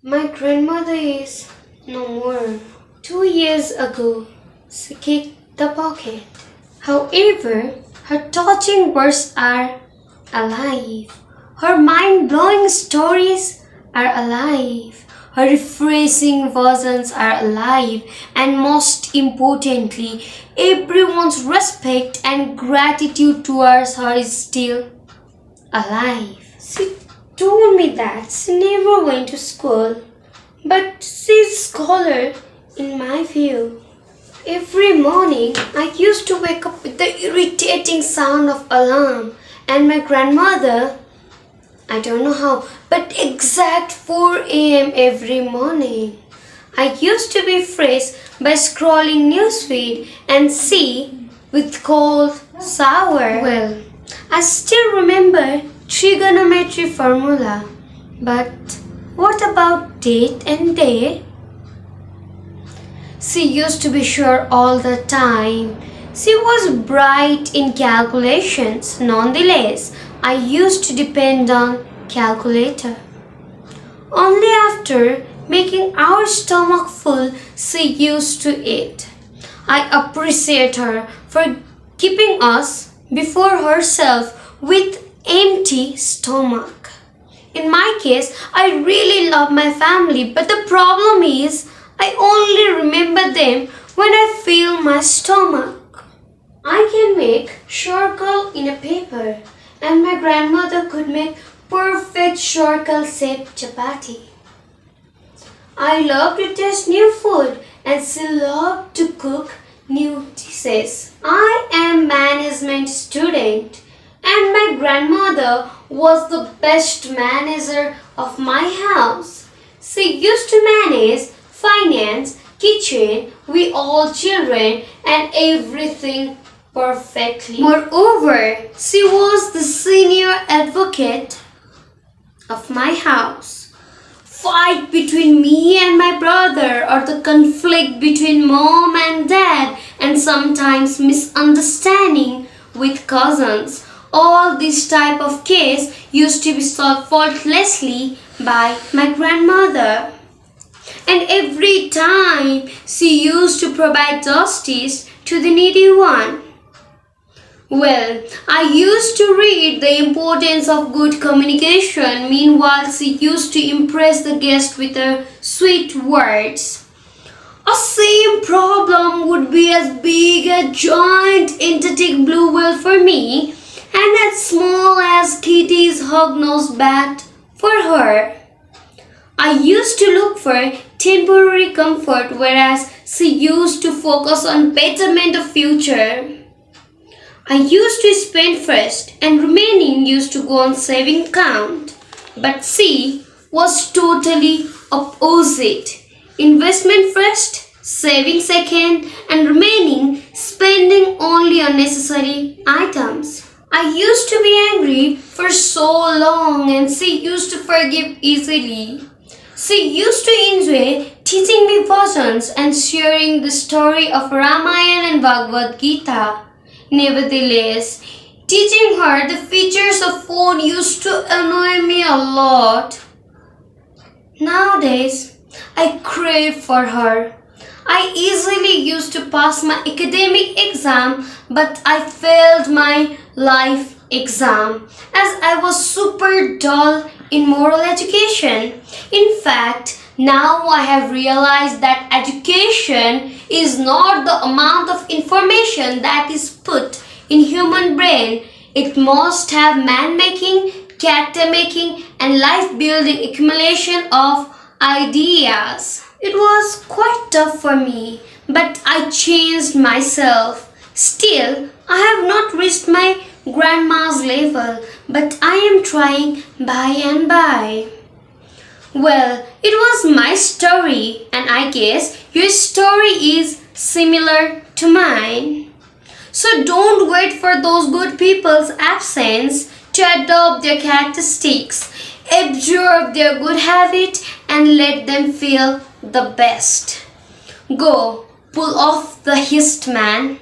My grandmother is no more. 2 years ago, she kicked the bucket. However, her touching words are alive. Her mind-blowing stories are alive. Her refreshing versions are alive. And most importantly, everyone's respect and gratitude towards her is still alive. She told me that she never went to school, but she's a scholar in my view. Every morning, I used to wake up with the irritating sound of alarm, and my grandmother, I don't know how, but exact 4 a.m. every morning. I used to be fresh by scrolling newsfeed and see with cold shower. Well, I still remember trigonometry formula, but what about date and day? She used to be sure all the time. She was bright in calculations. Nonetheless, I used to depend on calculator. Only after making our stomach full, she used to eat. I appreciate her for keeping us before herself with empty stomach. In my case, I really love my family, but the problem is I only remember them when I feel my stomach. I can make circle in a paper, and my grandmother could make perfect circle-shaped chapati. I love to taste new food, and she loved to cook new dishes. I am management student, and my grandmother was the best manager of my house. She used to manage finance, kitchen, we all children, and everything perfectly. Moreover, she was the senior advocate of my house. Fight between me and my brother, or the conflict between mom and dad, and sometimes misunderstanding with cousins. All this type of case used to be solved faultlessly by my grandmother. And every time she used to provide justice to the needy one. Well, I used to read the importance of good communication. Meanwhile, she used to impress the guest with her sweet words. A same problem would be as big a giant entity blue whale for me, and as small as Kitty's hog-nosed bat for her. I used to look for temporary comfort, whereas she used to focus on betterment of future. I used to spend first, and remaining used to go on saving account. But she was totally opposite. Investment first, saving second, and remaining spending only on necessary items. I used to be angry for so long, and she used to forgive easily. She used to enjoy teaching me versions and sharing the story of Ramayana and Bhagavad Gita. Nevertheless, teaching her the features of phone used to annoy me a lot. Nowadays, I crave for her. I easily used to pass my academic exam, but I failed my life exam as I was super dull in moral education. In fact, now I have realized that education is not the amount of information that is put in human brain. It must have man-making, character-making, and life-building accumulation of ideas. It was quite tough for me, but I changed myself. Still, I have not reached my grandma's level, but I am trying by and by. Well, it was my story, and I guess your story is similar to mine. So don't wait for those good people's absence to adopt their characteristics. Absorb their good habit and let them feel the best. Go, pull off the hist, man.